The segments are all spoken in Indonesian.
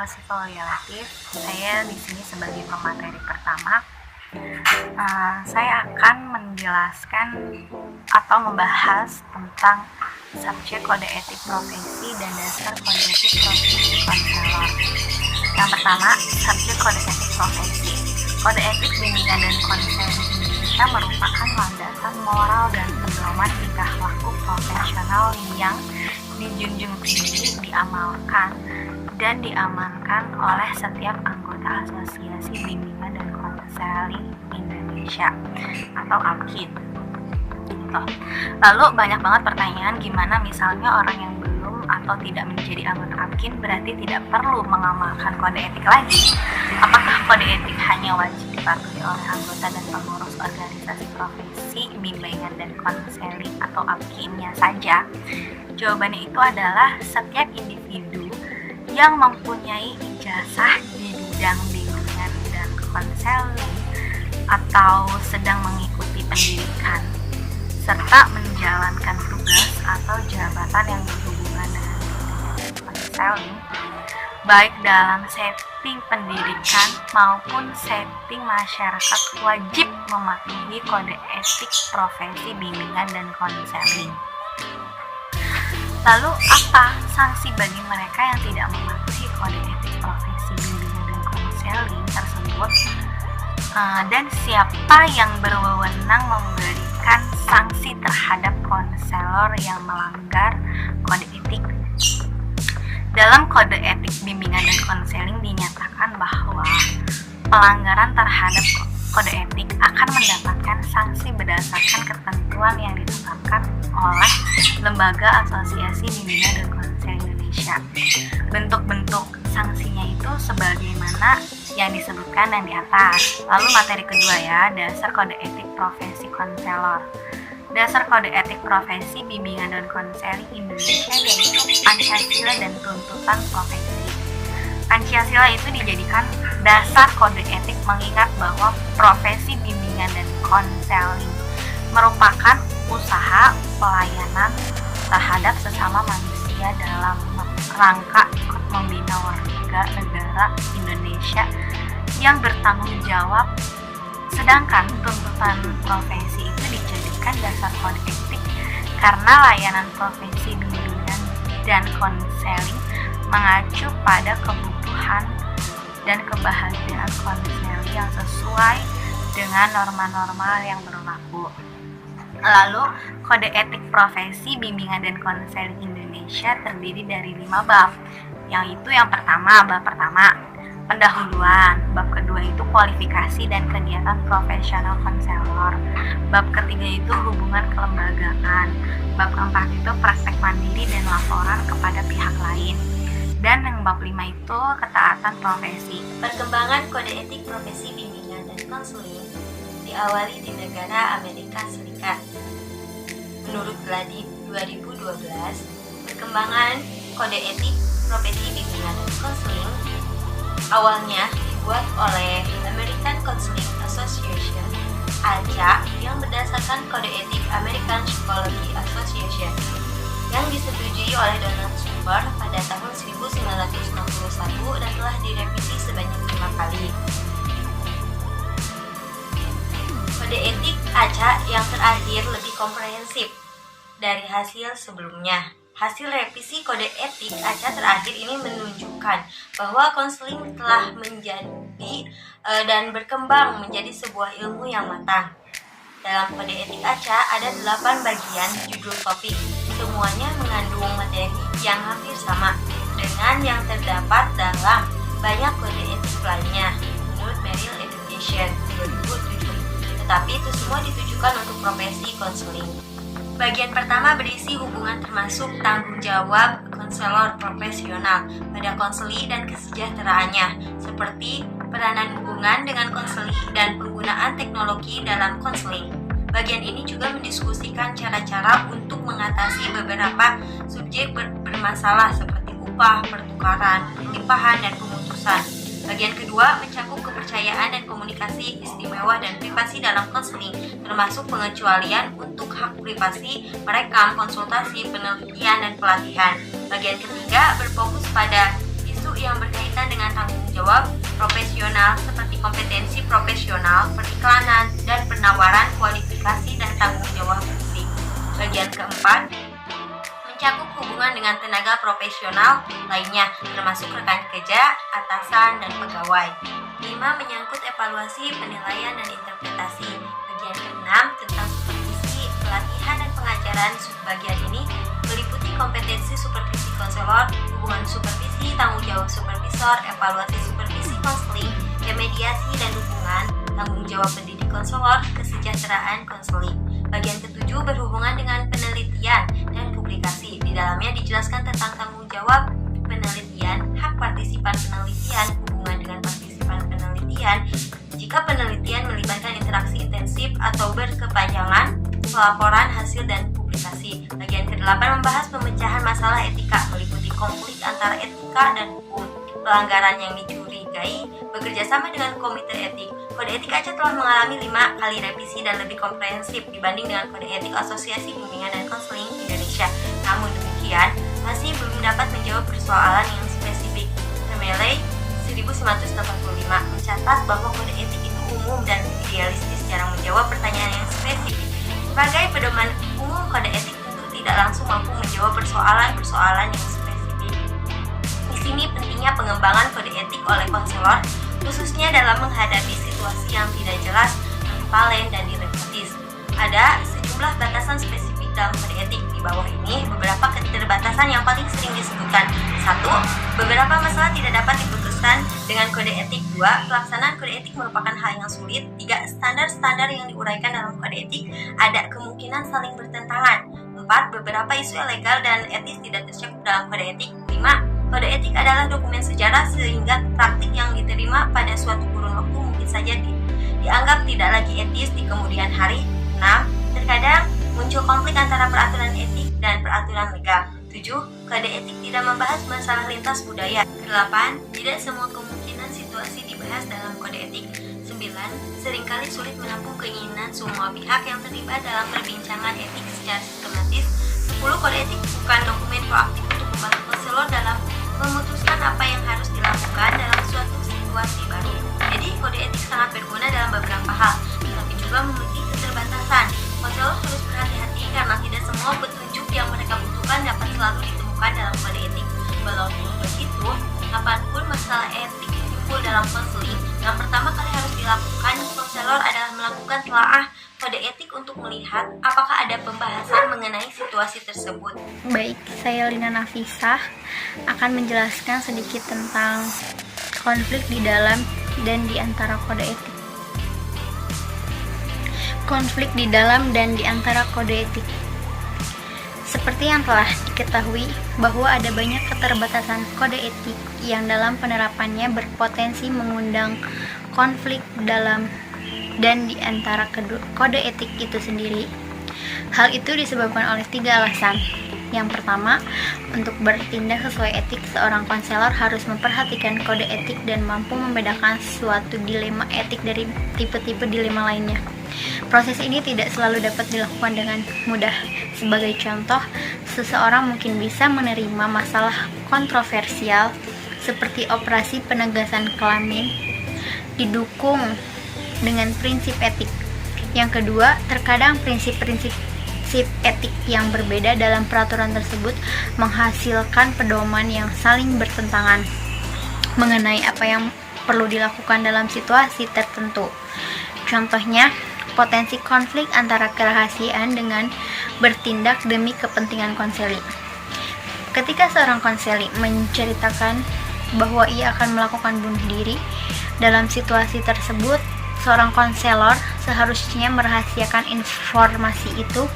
Relatif. Saya di sini sebagai pemateri pertama. Saya akan menjelaskan atau membahas tentang subjek kode etik profesi dan dasar kode etik profesi konselor. Yang pertama, subjek kode etik profesi. Kode etik bimbingan dan konseling Indonesia merupakan landasan moral dan pedoman tingkah laku profesional yang dijunjung tinggi, diamalkan dan diamankan oleh setiap anggota Asosiasi Bimbingan dan Konseling Indonesia atau ABKIN. Gitu. Lalu banyak banget pertanyaan, gimana misalnya orang yang belum atau tidak menjadi anggota ABKIN berarti tidak perlu mengamalkan kode etik lagi? Apakah kode etik hanya wajib dipatuhi oleh anggota dan pengurus organisasi profesi bimbingan dan konseling atau ABKIN-nya saja? Jawabannya itu adalah setiap individu yang mempunyai ijazah di bidang bimbingan dan konseling atau sedang mengikuti pendidikan serta menjalankan tugas atau jabatan yang berhubungan dengan konseling, baik dalam setting pendidikan maupun setting masyarakat, wajib mematuhi kode etik profesi bimbingan dan konseling. Lalu apa sanksi bagi mereka yang tidak mematuhi kode etik profesi bimbingan dan konseling tersebut? Dan siapa yang berwenang memberikan sanksi terhadap konselor yang melanggar kode etik? Dalam kode etik bimbingan dan konseling dinyatakan bahwa pelanggaran terhadap kode etik akan mendapatkan sanksi berdasarkan ketentuan yang ditetapkan oleh Lembaga Asosiasi Bimbingan dan Konseling Indonesia. Bentuk-bentuk sanksinya itu sebagaimana yang disebutkan yang di atas. Lalu materi kedua ya, dasar kode etik profesi konselor. Dasar kode etik profesi bimbingan dan konseling Indonesia yaitu Pancasila dan tuntutan profesi. Pancasila itu dijadikan dasar kode etik mengingat bahwa profesi bimbingan dan konseling merupakan usaha pelayanan terhadap sesama manusia dalam rangka ikut membina warga negara Indonesia yang bertanggung jawab. Sedangkan tuntutan profesi itu dijadikan dasar kode etik karena layanan profesi bimbingan dan konseling mengacu pada kebutuhan dan kebahagiaan konseling yang sesuai dengan norma-norma yang berlaku. Lalu, kode etik profesi bimbingan dan konseling Indonesia terdiri dari 5 bab. Yang pertama, bab pertama, pendahuluan. Bab kedua itu kualifikasi dan kegiatan profesional konselor. Bab ketiga itu hubungan kelembagaan. Bab keempat itu praktek mandiri dan laporan kepada pihak lain. Dan yang bab 5 itu ketaatan profesi. Perkembangan kode etik profesi bimbingan dan konseling diawali di negara Amerika Serikat. Menurut Gladin 2012, perkembangan kode etik profesi bimbingan dan konseling awalnya dibuat oleh American Counseling Association (ACA) yang berdasarkan kode etik American Psychology Association yang disetujui oleh Donald Super pada tahun 1961 dan telah direvisi sebanyak 5 kali. Kode etik ACA yang terakhir lebih komprehensif dari hasil sebelumnya. Hasil revisi kode etik ACA terakhir ini menunjukkan bahwa konseling telah menjadi dan berkembang menjadi sebuah ilmu yang matang. Dalam kode etik ACA ada 8 bagian judul topik. Semuanya mengandung materi yang hampir sama dengan yang terdapat dalam banyak kode etik lainnya menurut Merrill Education 2007. Tetapi itu semua ditujukan untuk profesi konseling. Bagian pertama berisi hubungan termasuk tanggung jawab konselor profesional pada konseli dan kesejahteraannya, seperti peranan hubungan dengan konseli dan penggunaan teknologi dalam konseling. Bagian ini juga mendiskusikan cara-cara untuk mengatasi beberapa subjek bermasalah seperti upah, pertukaran, limpahan, dan pemutusan. Bagian kedua mencakup kepercayaan dan komunikasi istimewa dan privasi dalam konseling, termasuk pengecualian untuk hak privasi, merekam, konsultasi, penelitian, dan pelatihan. Bagian ketiga berfokus pada isu isu yang berkaitan dengan tanggung jawab profesional seperti kompetensi profesional, periklanan, dan penawaran kualifikasi dan tanggung jawab publik. Bagian keempat mencakup hubungan dengan tenaga profesional lainnya, termasuk rekan kerja, atasan, dan pegawai. 5. Menyangkut evaluasi, penilaian, dan interpretasi. Bagian ke-6 tentang supervisi, pelatihan, dan pengajaran. Subbagian ini meliputi kompetensi supervisi konselor, hubungan supervisi, tanggung jawab supervisor, evaluasi supervisi konseling, remediasi dan dukungan, tanggung jawab pendidik konselor, kesejahteraan konseling. Bagian ke-7 berhubungan dengan penelitian dan publikasi. Di dalamnya dijelaskan tentang tanggung jawab penelitian, hak partisipan penelitian, hubungan dengan partisipan penelitian, jika penelitian melibatkan interaksi intensif atau berkepanjangan, pelaporan hasil dan publikasi. Bagian ke-8 membahas pemecahan masalah etika, meliputi konflik antara etika dan hukum, pelanggaran yang dicurigai, bekerja sama dengan komite etik. Kode etik ACA telah mengalami 5 kali revisi dan lebih komprehensif dibanding dengan kode etik Asosiasi Bimbingan dan Konseling Indonesia. Namun demikian, masih belum dapat menjawab persoalan yang spesifik. Vermeulen 1985 mencatat bahwa kode etik itu umum dan idealistis, jarang menjawab pertanyaan yang spesifik. Sebagai pedoman umum, kode etik tentu tidak langsung mampu menjawab persoalan-persoalan yang spesifik. Di sini pentingnya pengembangan kode etik oleh konselor, khususnya dalam menghadapi situasi yang tidak jelas, ambivalen, dan dilematis. Ada sejumlah batasan spesifik dalam kode etik. Di bawah ini beberapa keterbatasan yang paling sering disebutkan. 1. Beberapa masalah tidak dapat diputuskan dengan kode etik. 2. Pelaksanaan kode etik merupakan hal yang sulit. 3. Standar-standar yang diuraikan dalam kode etik ada kemungkinan saling bertentangan. 4. Beberapa isu legal dan etis tidak tercakup dalam kode etik. 5. Kode etik adalah dokumen sejarah sehingga praktik yang diterima pada suatu kurun waktu mungkin saja dianggap tidak lagi etis di kemudian hari. 6. Terkadang muncul konflik antara peraturan etik dan peraturan legal. 7. Kode etik tidak membahas masalah lintas budaya. 8. Tidak semua kemungkinan situasi dibahas dalam kode etik. 9. Seringkali sulit menampung keinginan semua pihak yang terlibat dalam perbincangan etik secara sistematis. 10. Kode etik bukan dokumen proaktif untuk membantu konselor dalam memutuskan apa yang harus dilakukan dalam suatu situasi baru. Jadi kode etik sangat berguna dalam beberapa hal, tetapi juga memiliki keterbatasan. Konselor harus berhati-hati karena tidak semua petunjuk yang mereka butuhkan dapat selalu ditemukan dalam kode etik. Walaupun begitu, kapanpun masalah etik timbul dalam konseling, yang pertama kali harus dilakukan konselor adalah melakukan telaah kode etik untuk melihat apakah ada pembahasan mengenai situasi tersebut. Baik, saya Lina Nafisah akan menjelaskan sedikit tentang konflik di dalam dan di antara kode etik. Konflik di dalam dan di antara kode etik. Seperti yang telah diketahui bahwa ada banyak keterbatasan kode etik yang dalam penerapannya berpotensi mengundang konflik dalam dan di antara kode etik itu sendiri. Hal itu disebabkan oleh 3 alasan. Yang pertama, untuk bertindak sesuai etik, seorang konselor harus memperhatikan kode etik dan mampu membedakan suatu dilema etik dari tipe-tipe dilema lainnya. Proses ini tidak selalu dapat dilakukan dengan mudah. Sebagai contoh, seseorang mungkin bisa menerima masalah kontroversial seperti operasi penegasan kelamin didukung dengan prinsip etik. Yang kedua, terkadang prinsip-prinsip etik yang berbeda dalam peraturan tersebut menghasilkan pedoman yang saling bertentangan mengenai apa yang perlu dilakukan dalam situasi tertentu. Contohnya, potensi konflik antara kerahasiaan dengan bertindak demi kepentingan konseli. Ketika seorang konseli menceritakan bahwa ia akan melakukan bunuh diri, dalam situasi tersebut seorang konselor seharusnya merahasiakan informasi itu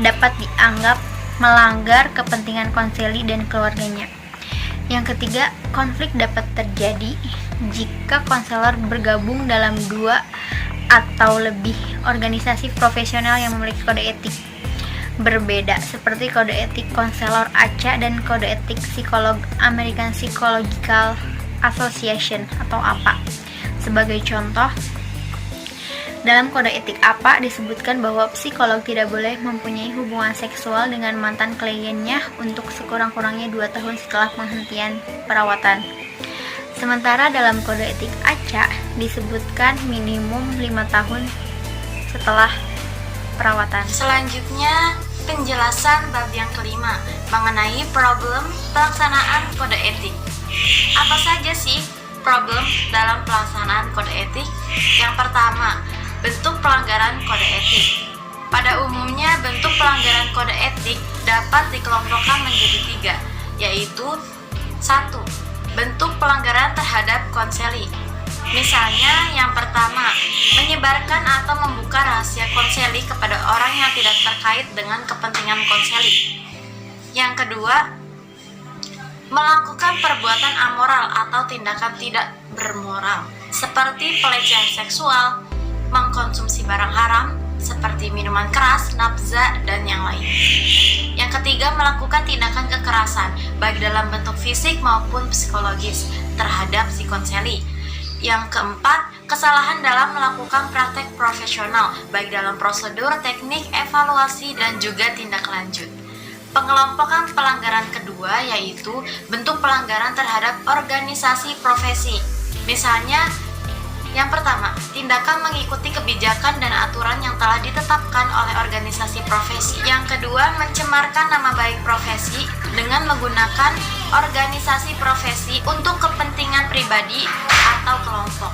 dapat dianggap melanggar kepentingan konseli dan keluarganya. Yang ketiga, konflik dapat terjadi jika konselor bergabung dalam 2 atau lebih organisasi profesional yang memiliki kode etik berbeda, seperti kode etik konselor ACA dan kode etik psikolog American Psychological Association atau APA. Sebagai contoh, dalam kode etik APA disebutkan bahwa psikolog tidak boleh mempunyai hubungan seksual dengan mantan kliennya untuk sekurang-kurangnya 2 tahun setelah penghentian perawatan. Sementara dalam kode etik ACA disebutkan minimum 5 tahun setelah perawatan. Selanjutnya, penjelasan bab yang kelima mengenai problem pelaksanaan kode etik. Apa saja sih problem dalam pelaksanaan kode etik? Yang pertama, bentuk pelanggaran kode etik. Pada umumnya, bentuk pelanggaran kode etik dapat dikelompokkan menjadi 3, yaitu 1. Bentuk pelanggaran terhadap konseli. Misalnya, yang pertama, menyebarkan atau membuka rahasia konseli kepada orang yang tidak terkait dengan kepentingan konseli. Yang kedua, melakukan perbuatan amoral atau tindakan tidak bermoral, seperti pelecehan seksual, mengkonsumsi barang haram, seperti minuman keras, nafza, dan yang lain. Yang ketiga, melakukan tindakan kekerasan, baik dalam bentuk fisik maupun psikologis, terhadap si konseli. Yang keempat, kesalahan dalam melakukan praktek profesional, baik dalam prosedur, teknik, evaluasi, dan juga tindak lanjut. Pengelompokan pelanggaran kedua yaitu bentuk pelanggaran terhadap organisasi profesi. Misalnya, yang pertama, tindakan mengikuti kebijakan dan aturan yang telah ditetapkan oleh organisasi profesi. Yang kedua, mencemarkan nama baik profesi dengan menggunakan organisasi profesi untuk kepentingan pribadi atau kelompok.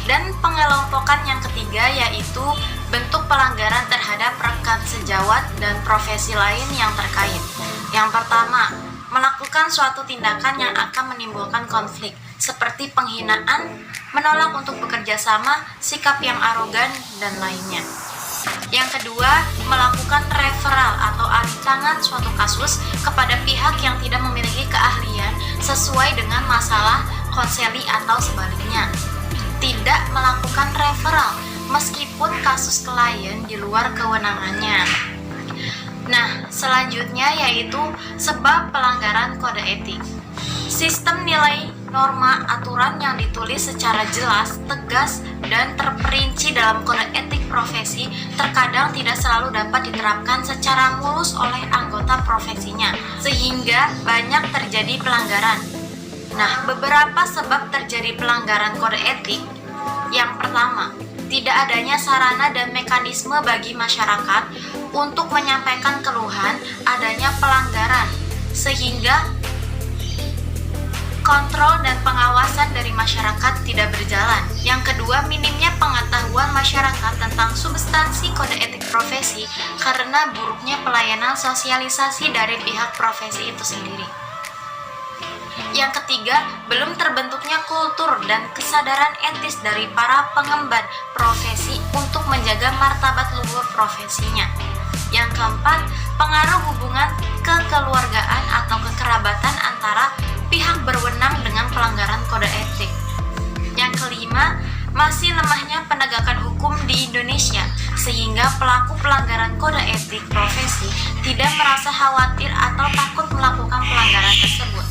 Dan pengelompokan yang ketiga yaitu bentuk pelanggaran terhadap rekan sejawat dan profesi lain yang terkait. Yang pertama, melakukan suatu tindakan yang akan menimbulkan konflik, seperti penghinaan, menolak untuk bekerja sama, sikap yang arogan, dan lainnya. Yang kedua, melakukan referral atau alih tangan suatu kasus kepada pihak yang tidak memiliki keahlian sesuai dengan masalah konseli atau sebaliknya. Tidak melakukan referral meskipun kasus klien di luar kewenangannya. Nah, selanjutnya yaitu sebab pelanggaran kode etik. Sistem nilai, norma, aturan yang ditulis secara jelas, tegas, dan terperinci dalam kode etik profesi terkadang tidak selalu dapat diterapkan secara mulus oleh anggota profesinya, sehingga banyak terjadi pelanggaran. Nah, beberapa sebab terjadi pelanggaran kode etik. Yang pertama, tidak adanya sarana dan mekanisme bagi masyarakat untuk menyampaikan keluhan adanya pelanggaran, sehingga kontrol dan pengawasan dari masyarakat tidak berjalan. Yang kedua, minimnya pengetahuan masyarakat tentang substansi kode etik profesi karena buruknya pelayanan sosialisasi dari pihak profesi itu sendiri. Yang ketiga, belum terbentuknya kultur dan kesadaran etis dari para pengemban profesi untuk menjaga martabat luhur profesinya. Yang keempat, pengaruh hubungan kekeluargaan atau kekerabatan antara pihak berwenang dengan pelanggaran kode etik. Yang kelima, masih lemahnya penegakan hukum di Indonesia, sehingga pelaku pelanggaran kode etik profesi tidak merasa khawatir atau takut melakukan pelanggaran tersebut.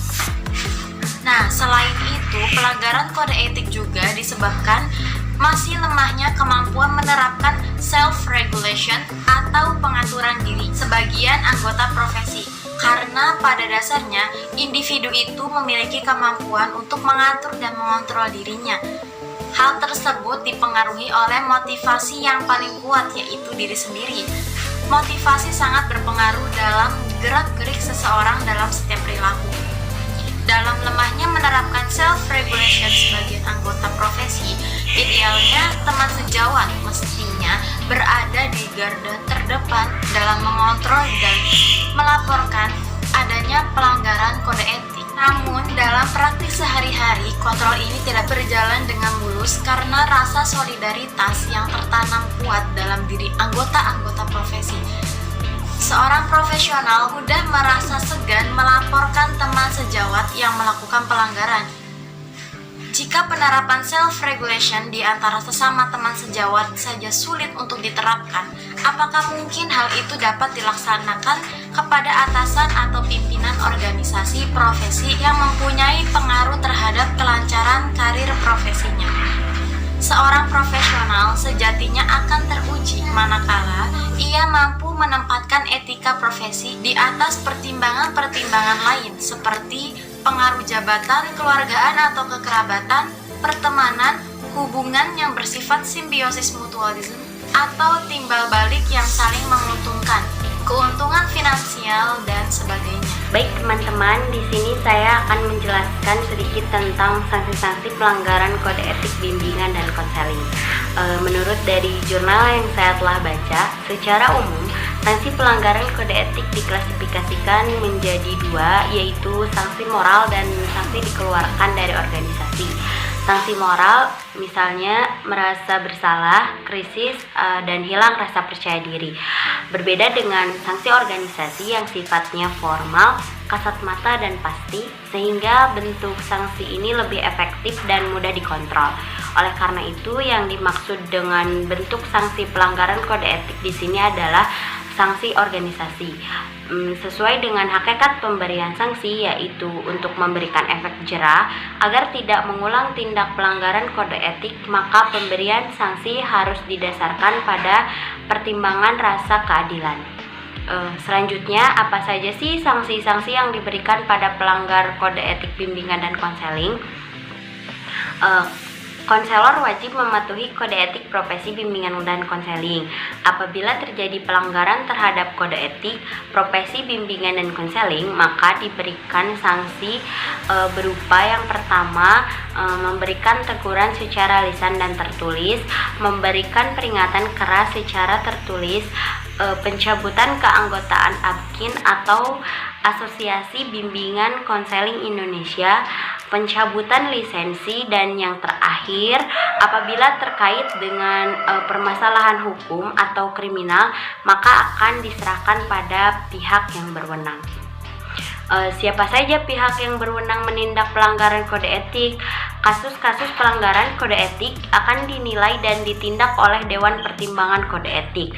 Nah, selain itu, pelanggaran kode etik juga disebabkan masih lemahnya kemampuan menerapkan self-regulation atau pengaturan diri sebagian anggota profesi. Karena pada dasarnya, individu itu memiliki kemampuan untuk mengatur dan mengontrol dirinya. Hal tersebut dipengaruhi oleh motivasi yang paling kuat, yaitu diri sendiri. Motivasi sangat berpengaruh dalam gerak-gerik seseorang dalam setiap perilaku. Dalam lemahnya menerapkan self-regulation sebagian anggota profesi, idealnya teman sejawat mestinya berada di garda terdepan dalam mengontrol dan melaporkan adanya pelanggaran kode etik. Namun, dalam praktik sehari-hari, kontrol ini tidak berjalan dengan mulus karena rasa solidaritas yang tertanam kuat dalam diri anggota-anggota profesi. Seorang profesional mudah merasa segan melaporkan teman sejawat yang melakukan pelanggaran. Jika penerapan self-regulation di antara sesama teman sejawat saja sulit untuk diterapkan, apakah mungkin hal itu dapat dilaksanakan kepada atasan atau pimpinan organisasi profesi yang mempunyai pengaruh terhadap kelancaran karir profesinya? Seorang profesional sejatinya akan teruji manakala ia mampu menempatkan etika profesi di atas pertimbangan-pertimbangan lain seperti pengaruh jabatan, keluargaan atau kekerabatan, pertemanan, hubungan yang bersifat simbiosis mutualisme, atau timbal balik yang saling menguntungkan, keuntungan finansial, dan sebagainya. Baik teman-teman, di sini saya akan menjelaskan sedikit tentang sanksi-sanksi pelanggaran kode etik bimbingan dan konseling. Menurut dari jurnal yang saya telah baca, secara umum sanksi pelanggaran kode etik diklasifikasikan menjadi dua, yaitu sanksi moral dan sanksi dikeluarkan dari organisasi. Sanksi moral misalnya merasa bersalah, krisis, dan hilang rasa percaya diri. Berbeda dengan sanksi organisasi yang sifatnya formal, kasat mata, dan pasti, sehingga bentuk sanksi ini lebih efektif dan mudah dikontrol. Oleh karena itu, yang dimaksud dengan bentuk sanksi pelanggaran kode etik di sini adalah sanksi organisasi. Sesuai dengan hakikat pemberian sanksi, yaitu untuk memberikan efek jera agar tidak mengulang tindak pelanggaran kode etik, maka pemberian sanksi harus didasarkan pada pertimbangan rasa keadilan. Selanjutnya, apa saja sih sanksi-sanksi yang diberikan pada pelanggar kode etik bimbingan dan konseling? Konselor wajib mematuhi kode etik profesi bimbingan dan konseling. Apabila terjadi pelanggaran terhadap kode etik profesi bimbingan dan konseling, maka diberikan sanksi berupa yang pertama, memberikan teguran secara lisan dan tertulis, memberikan peringatan keras secara tertulis, pencabutan keanggotaan ABKIN atau Asosiasi Bimbingan Konseling Indonesia, pencabutan lisensi, dan yang terakhir, apabila terkait dengan permasalahan hukum atau kriminal, maka akan diserahkan pada pihak yang berwenang. Siapa saja pihak yang berwenang menindak pelanggaran kode etik? Kasus-kasus pelanggaran kode etik akan dinilai dan ditindak oleh Dewan Pertimbangan Kode Etik.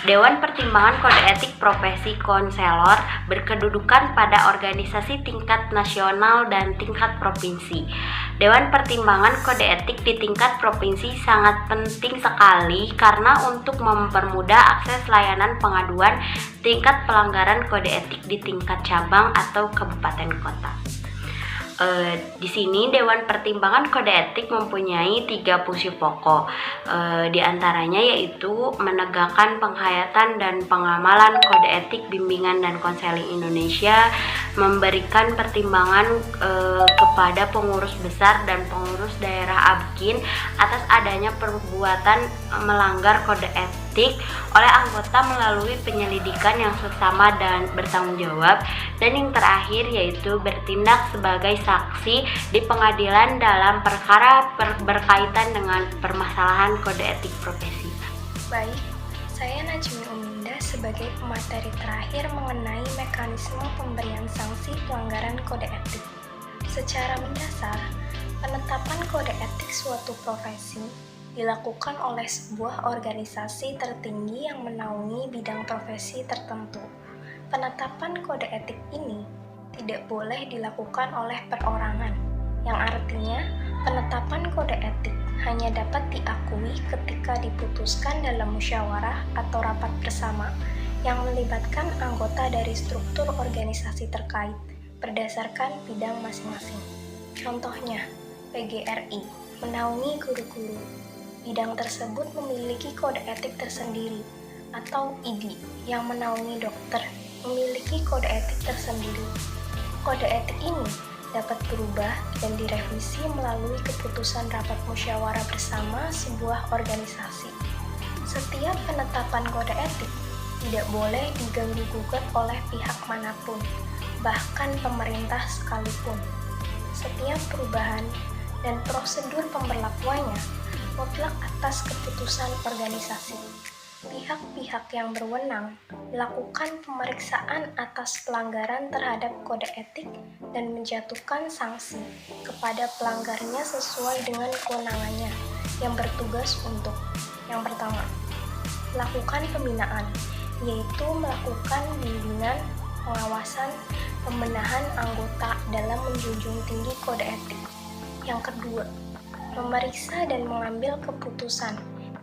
Dewan Pertimbangan Kode Etik Profesi Konselor berkedudukan pada organisasi tingkat nasional dan tingkat provinsi. Dewan Pertimbangan Kode Etik di tingkat provinsi sangat penting sekali karena untuk mempermudah akses layanan pengaduan tingkat pelanggaran kode etik di tingkat cabang atau kabupaten kota. Di sini Dewan Pertimbangan Kode Etik mempunyai 3 fungsi pokok, di antaranya yaitu menegakkan penghayatan dan pengamalan kode etik bimbingan dan konseling Indonesia, memberikan pertimbangan kepada pengurus besar dan pengurus daerah ABKIN atas adanya perbuatan melanggar kode etik oleh anggota melalui penyelidikan yang seksama dan bertanggung jawab, dan yang terakhir yaitu bertindak sebagai saksi di pengadilan dalam perkara berkaitan dengan permasalahan kode etik profesi. Baik, saya Najmi Uminda sebagai pemateri terakhir mengenai mekanisme pemberian sanksi pelanggaran kode etik. Secara mendasar, penetapan kode etik suatu profesi dilakukan oleh sebuah organisasi tertinggi yang menaungi bidang profesi tertentu. Penetapan kode etik ini tidak boleh dilakukan oleh perorangan, yang artinya penetapan kode etik hanya dapat diakui ketika diputuskan dalam musyawarah atau rapat bersama yang melibatkan anggota dari struktur organisasi terkait berdasarkan bidang masing-masing. Contohnya, PGRI menaungi guru-guru. Bidang tersebut memiliki kode etik tersendiri, atau IDI yang menaungi dokter memiliki kode etik tersendiri. Kode etik ini dapat berubah dan direvisi melalui keputusan rapat musyawarah bersama sebuah organisasi. Setiap penetapan kode etik tidak boleh diganggu-gugat oleh pihak manapun, bahkan pemerintah sekalipun. Setiap perubahan dan prosedur pemberlakuannya mutlak atas keputusan organisasi. Pihak-pihak yang berwenang melakukan pemeriksaan atas pelanggaran terhadap kode etik dan menjatuhkan sanksi kepada pelanggarnya sesuai dengan kewenangannya yang bertugas untuk: yang pertama, melakukan pembinaan, yaitu melakukan bimbingan, pengawasan, pembenahan anggota dalam menjunjung tinggi kode etik. Yang kedua, memeriksa dan mengambil keputusan,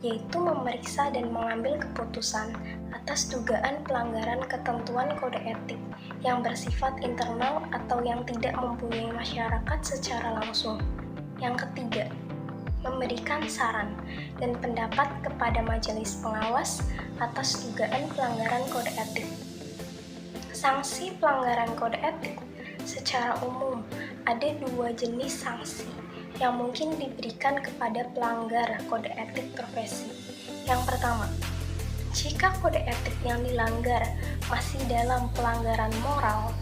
yaitu memeriksa dan mengambil keputusan atas dugaan pelanggaran ketentuan kode etik yang bersifat internal atau yang tidak mempunyai masyarakat secara langsung. Yang ketiga, memberikan saran dan pendapat kepada majelis pengawas atas dugaan pelanggaran kode etik. Sanksi pelanggaran kode etik secara umum ada dua jenis sanksi yang mungkin diberikan kepada pelanggar kode etik profesi. Yang pertama, jika kode etik yang dilanggar masih dalam pelanggaran moral,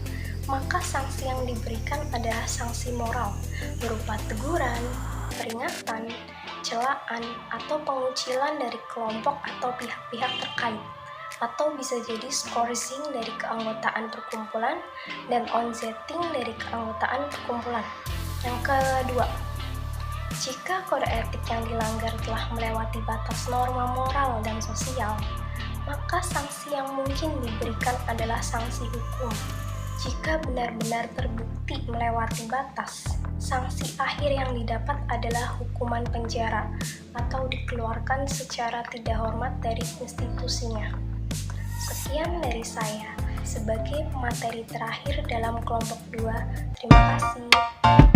maka sanksi yang diberikan adalah sanksi moral berupa teguran, peringatan, celaan, atau pengucilan dari kelompok atau pihak-pihak terkait, atau bisa jadi scourging dari keanggotaan perkumpulan dan onsetting dari keanggotaan perkumpulan. Yang kedua, jika kode etik yang dilanggar telah melewati batas norma moral dan sosial, maka sanksi yang mungkin diberikan adalah sanksi hukum. Jika benar-benar terbukti melewati batas, sanksi akhir yang didapat adalah hukuman penjara atau dikeluarkan secara tidak hormat dari institusinya. Sekian dari saya sebagai pemateri terakhir dalam kelompok 2. Terima kasih.